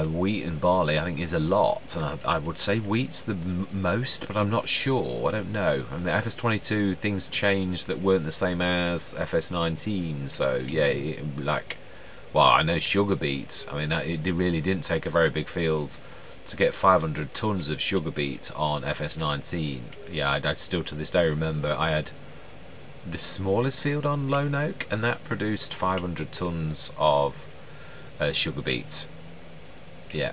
Wheat and barley, I think, is a lot, and I would say wheat's the most, but I'm not sure. I don't know. I mean, the FS22 things changed that weren't the same as FS19, so yeah, like, well, I know sugar beets. I mean, it really didn't take a very big field to get 500 tons of sugar beet on FS19. Yeah, I still to this day remember I had the smallest field on Lone Oak, and that produced 500 tons of sugar beets. Yeah,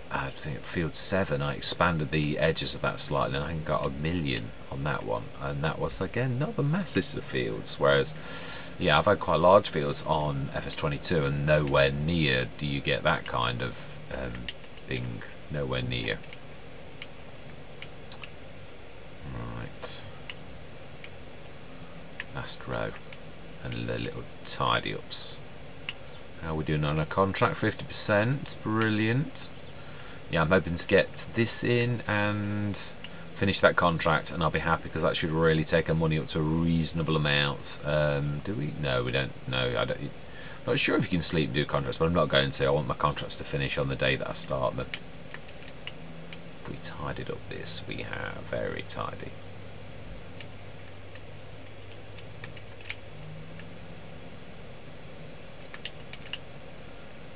I think field 7 I expanded the edges of that slightly, and I got 1 million on that one, and that was again not the massive of fields, whereas yeah, I've had quite large fields on FS22, and nowhere near do you get that kind of thing, nowhere near. Right, last row and the little tidy ups. How are we doing on a contract? 50%, brilliant. Yeah, I'm hoping to get this in and finish that contract, and I'll be happy, because that should really take our money up to a reasonable amount. Do we? No, we don't. No, I don't. I'm not sure if you can sleep and do contracts, but I'm not going to. I want my contracts to finish on the day that I start them. we tidied up this? We have. Very tidy.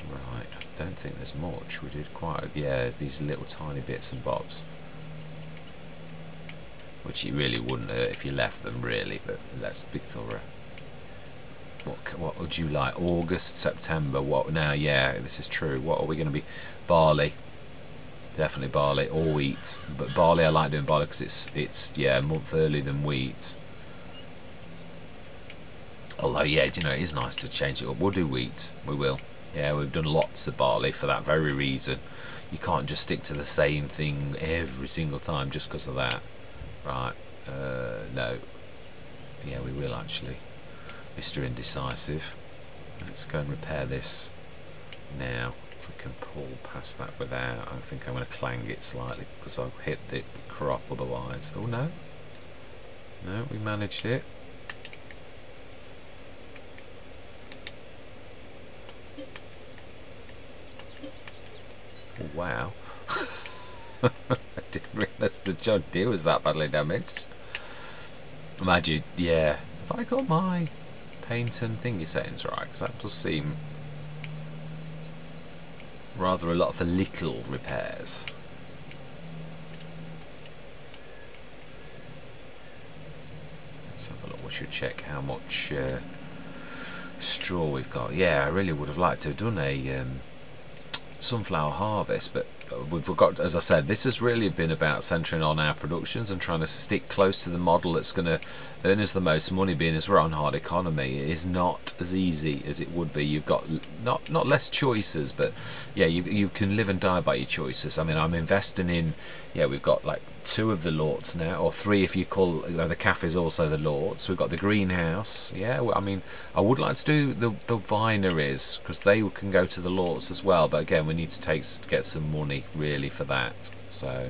Right, I don't think there's much. We did quite, yeah, these little tiny bits and bobs. Which you really wouldn't hurt if you left them, really, but let's be thorough. What would you like? August, September, what now? Yeah, this is true. What are we going to be? Barley. Definitely barley or wheat. But barley, I like doing barley because it's yeah, a month earlier than wheat. Although, yeah, do you know, it is nice to change it up. We'll do wheat. We will. Yeah, we've done lots of barley for that very reason. You can't just stick to the same thing every single time just because of that. Right, no. Yeah, we will actually. Mr. Indecisive. Let's go and repair this now. If we can pull past that without, I think I'm going to clang it slightly because I'll hit the crop otherwise. Oh no. No, we managed it. Oh, wow. I didn't realise the John Deere was that badly damaged. Imagine, yeah. Have I got my paint and thingy settings right? Because that does seem rather a lot for little repairs. Let's have a look. We should check how much straw we've got. Yeah, I really would have liked to have done a sunflower harvest, but we've got, as I said, this has really been about centering on our productions and trying to stick close to the model that's going to earn us the most money, being as we're on hard economy. It is not as easy as it would be. You've got not less choices, but yeah, you can live and die by your choices. I mean, I'm investing in, yeah, we've got like 2 of the lots now, or 3 if you call the cafe is also the lots. We've got the greenhouse. Yeah, well, I mean, I would like to do the vineries because they can go to the lots as well, but again, we need to get some money really for that. So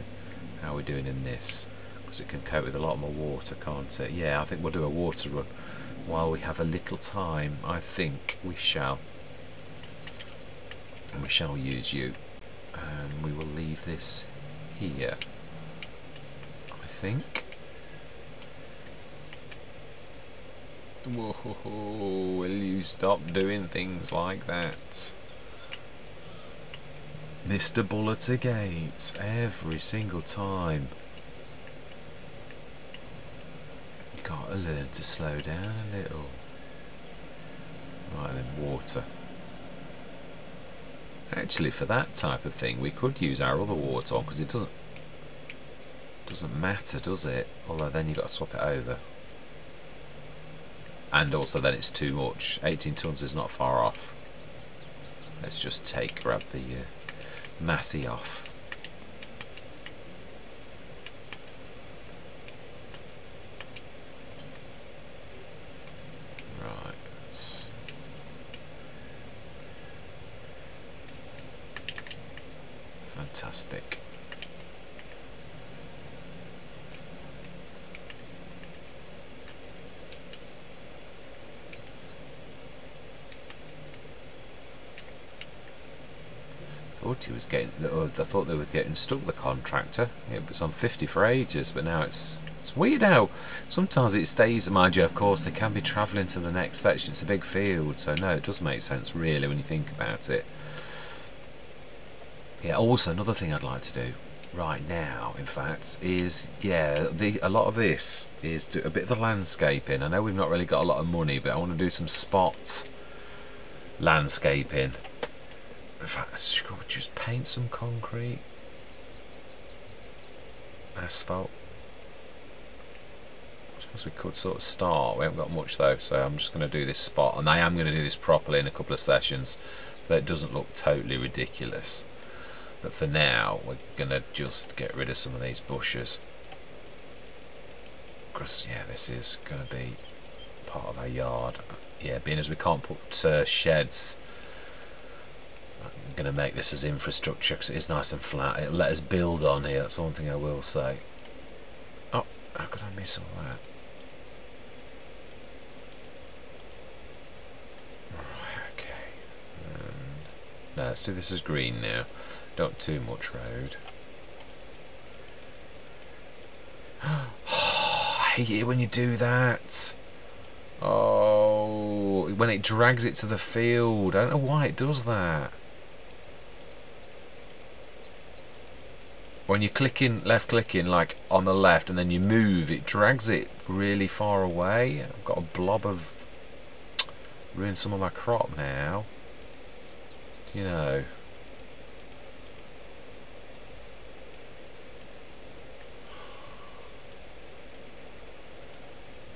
how are we doing in this? Because it can cope with a lot more water, can't it? Yeah, I think we'll do a water run while we have a little time. I think we shall. And we shall use you. And we will leave this here, I think. Whoa, will you stop doing things like that? Mr. Bulletergate, every single time. You gotta learn to slow down a little. Right then, water. Actually, for that type of thing, we could use our other water on because it doesn't matter, does it? Although then you've got to swap it over. And also then it's too much. 18 tons is not far off. Let's just grab the Massey off. Right. Fantastic. I thought they were getting stuck, the contractor. It was on 50 for ages, but now it's weird how sometimes it stays. Mind you, of course, they can be travelling to the next section. It's a big field, so no, it does make sense really when you think about it. Yeah, also another thing I'd like to do right now, in fact, is, yeah, a lot of this is do a bit of the landscaping. I know we've not really got a lot of money, but I want to do some spot landscaping. In fact, let's just paint some concrete, asphalt. I suppose we could sort of start. We haven't got much though, so I'm just going to do this spot, and I am going to do this properly in a couple of sessions, so it doesn't look totally ridiculous. But for now, we're going to just get rid of some of these bushes, because yeah, this is going to be part of our yard. Yeah, being as we can't put sheds, I'm going to make this as infrastructure because it is nice and flat. It'll let us build on here, that's the one thing I will say. Oh, how could I miss all that? Right, okay. No, let's do this as green now. Don't too much road. hate it when you do that. Oh, when it drags it to the field. I don't know why it does that. When you're clicking, left clicking, like on the left, and then you move, it drags it really far away. I've got a blob of... ruined some of my crop now. You know.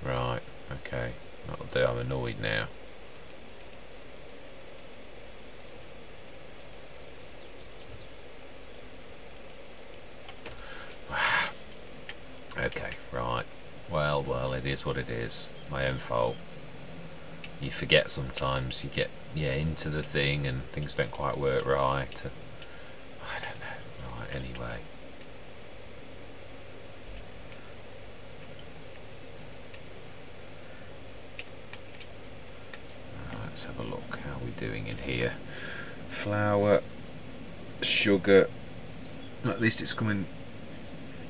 Right, okay. That'll do, I'm annoyed now. Okay, right. Well, it is what it is. My own fault. You forget sometimes. You get into the thing and things don't quite work right. I don't know. Right, anyway. Right, let's have a look. How are we doing in here? Flour, sugar. At least it's coming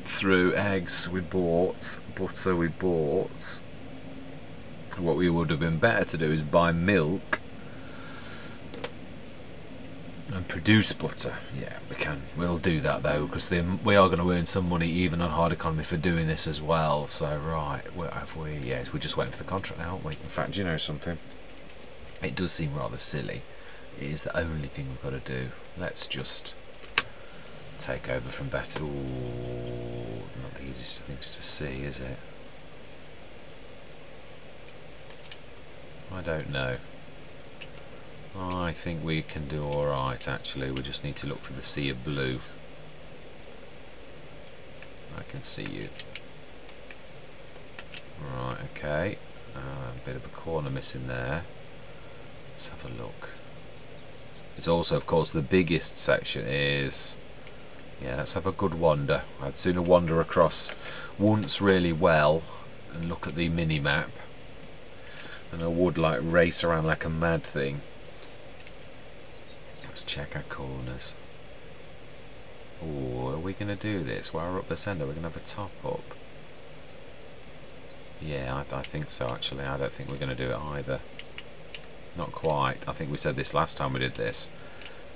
through. Eggs we bought, butter we bought. What we would have been better to do is buy milk and produce butter. Yeah, we can. We'll do that though, because we are going to earn some money even on hard economy for doing this as well. So right, where have we? Yes, we're just waiting for the contract now, aren't we? In fact, you know something? It does seem rather silly. It is the only thing we've got to do. Let's just take over from better. Ooh, not the easiest of things to see, is it? I don't know. I think we can do alright actually. We just need to look for the sea of blue. I can see you. Right, okay. A bit of a corner missing there. Let's have a look. It's also, of course, the biggest section is... yeah, let's have a good wander. I'd sooner wander across once really well and look at the mini-map, and I would like race around like a mad thing. Let's check our corners. Oh, are we going to do this? While we're up the centre, we're going to have a top up. Yeah, I think so actually. I don't think we're going to do it either. Not quite. I think we said this last time we did this.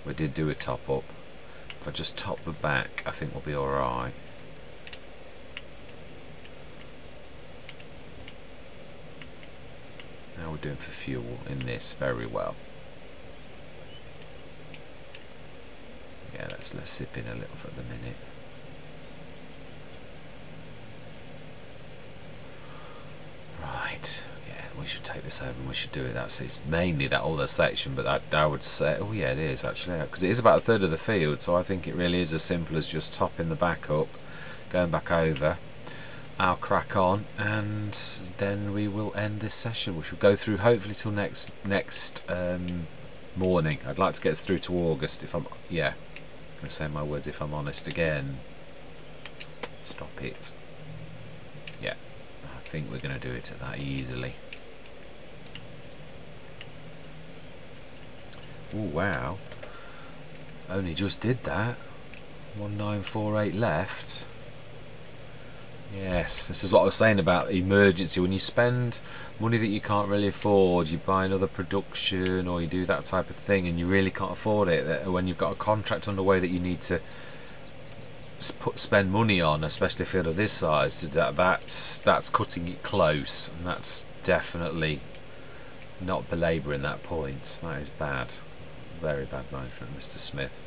We did do a top up. If I just top the back, I think we'll be alright. Now we're doing for fuel in this very well. Yeah, let's zip in a little for the minute. Right, yeah, we should take this over and we should do it. It's mainly that older section, but I would say, oh yeah, it is actually, because it is about a third of the field, so I think it really is as simple as just topping the back up, going back over. I'll crack on and then we will end this session, which will go through hopefully till next morning. I'd like to get us through to August if I'm, yeah, I'm going to say my words if I'm honest again. Stop it. Yeah, I think we're going to do it that easily. Oh wow, only just did that. 1948 left. Yes, this is what I was saying about emergency. When you spend money that you can't really afford, you buy another production or you do that type of thing and you really can't afford it, when you've got a contract underway that you need to spend money on, especially a field of this size, that's cutting it close, and that's definitely not belabouring that point. That is bad. Very bad management, Mr. Smith.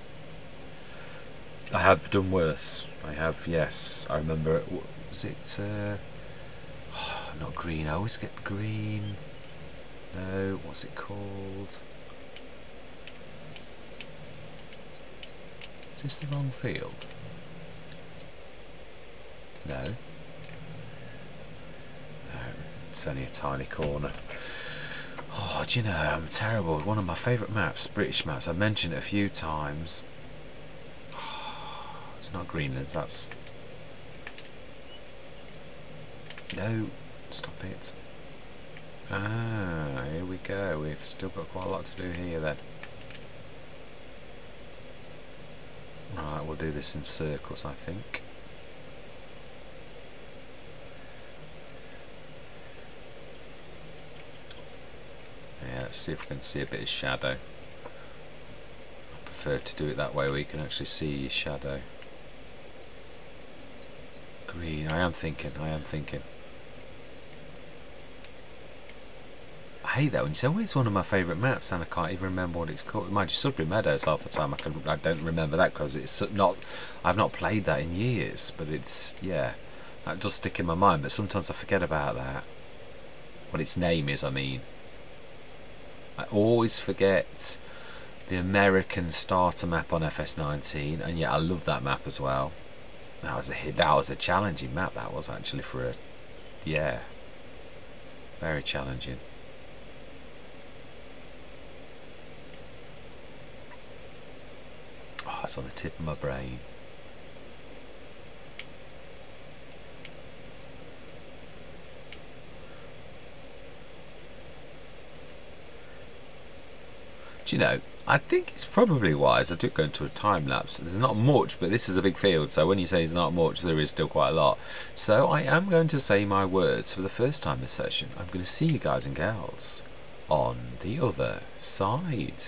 I have done worse. I have, yes. I remember, was it, not green, I always get green. No, what's it called? Is this the wrong field? No. No, it's only a tiny corner. Oh, do you know, I'm terrible. One of my favourite maps, British maps, I've mentioned it a few times. It's not Greenland, that's... No, stop it. Ah, here we go. We've still got quite a lot to do here then. Right, we'll do this in circles, I think. Let's see if we can see a bit of shadow. I prefer to do it that way where you can actually see your shadow. Green, I am thinking. I hate that when you say, well, it's one of my favourite maps and I can't even remember what it's called. Mind you, Sudbury Meadows half the time I don't remember that because it's not, I've not played that in years, but it's, yeah, that does stick in my mind, but sometimes I forget about that. What its name is, I mean. I always forget the American starter map on FS19, and yet I love that map as well. That was a challenging map, that was actually for a, yeah, very challenging. Oh, it's on the tip of my brain. Do you know, I think it's probably wise. I did go into a time lapse. There's not much, but this is a big field, so when you say there's not much, there is still quite a lot. So I am going to say my words for the first time this session. I'm going to see you guys and gals on the other side.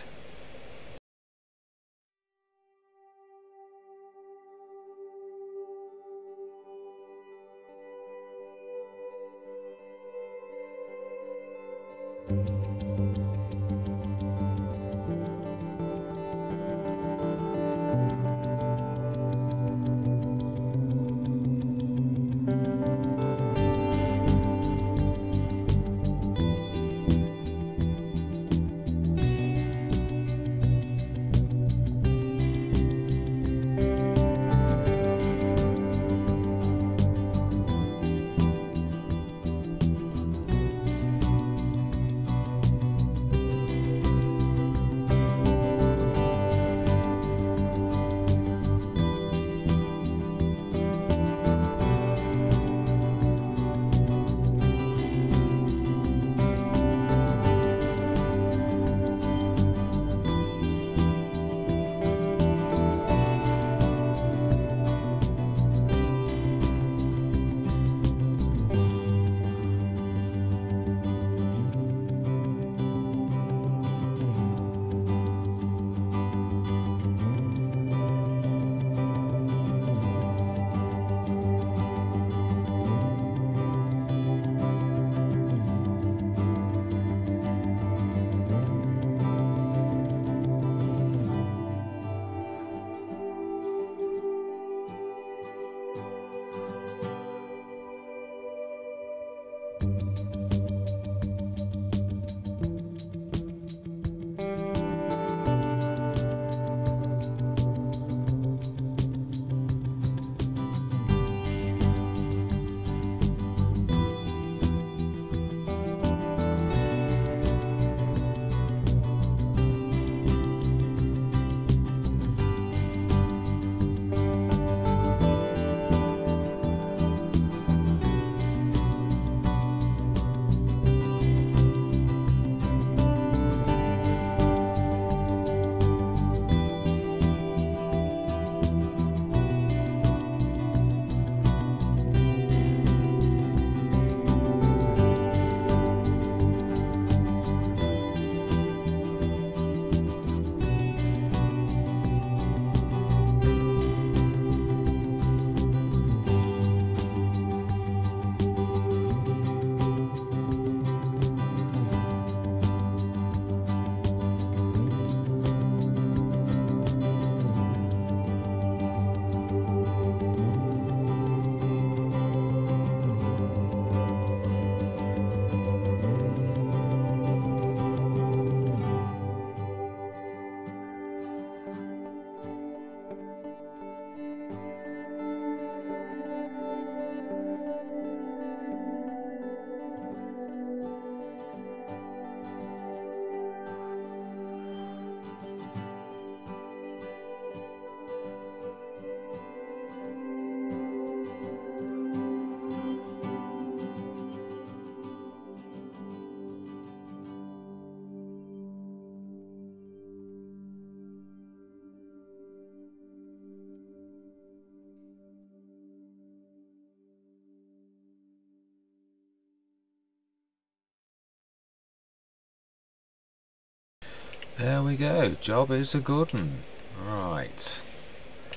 There we go. Job is a good one. Right.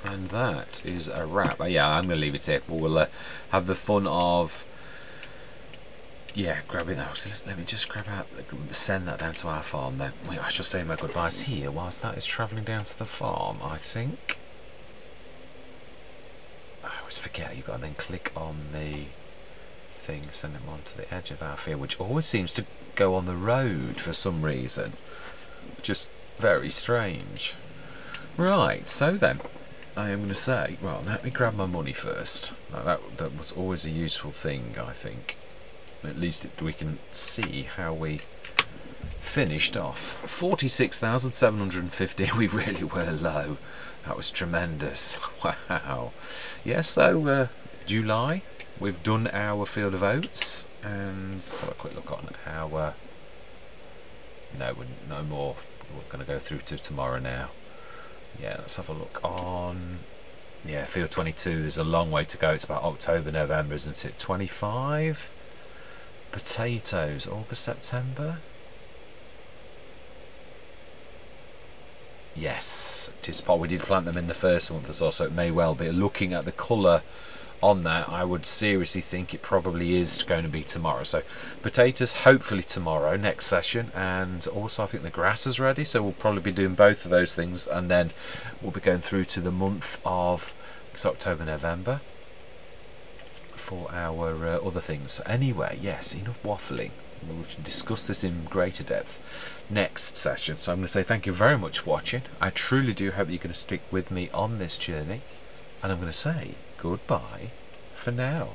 And that is a wrap. Yeah, I'm going to leave it here. We'll have the fun of, yeah, grabbing that. So let me just grab out, send that down to our farm then. I shall say my goodbyes here whilst that is travelling down to the farm, I think. I always forget, you've got to then click on the thing, send them on to the edge of our field, which always seems to go on the road for some reason. Just very strange. Right, so then I am going to say, well, let me grab my money first. Now, that was always a useful thing, I think. At least we can see how we finished off. 46,750. We really were low. That was tremendous. Wow. Yeah, so July, we've done our field of oats, and let's have a quick look on our. No, no more. We're going to go through to tomorrow now. Yeah, let's have a look on. Yeah, field 22. There's a long way to go. It's about October, November, isn't it? 25. Potatoes, August, September. Yes, it is. We did plant them in the first month as well, so it may well be. Looking at the colour on that, I would seriously think it probably is going to be tomorrow. So potatoes hopefully tomorrow, next session, and also I think the grass is ready, so we'll probably be doing both of those things, and then we'll be going through to the month of October, November for our other things. Anyway, yes, enough waffling. We'll discuss this in greater depth next session. So I'm going to say thank you very much for watching. I truly do hope you're going to stick with me on this journey, and I'm going to say goodbye for now.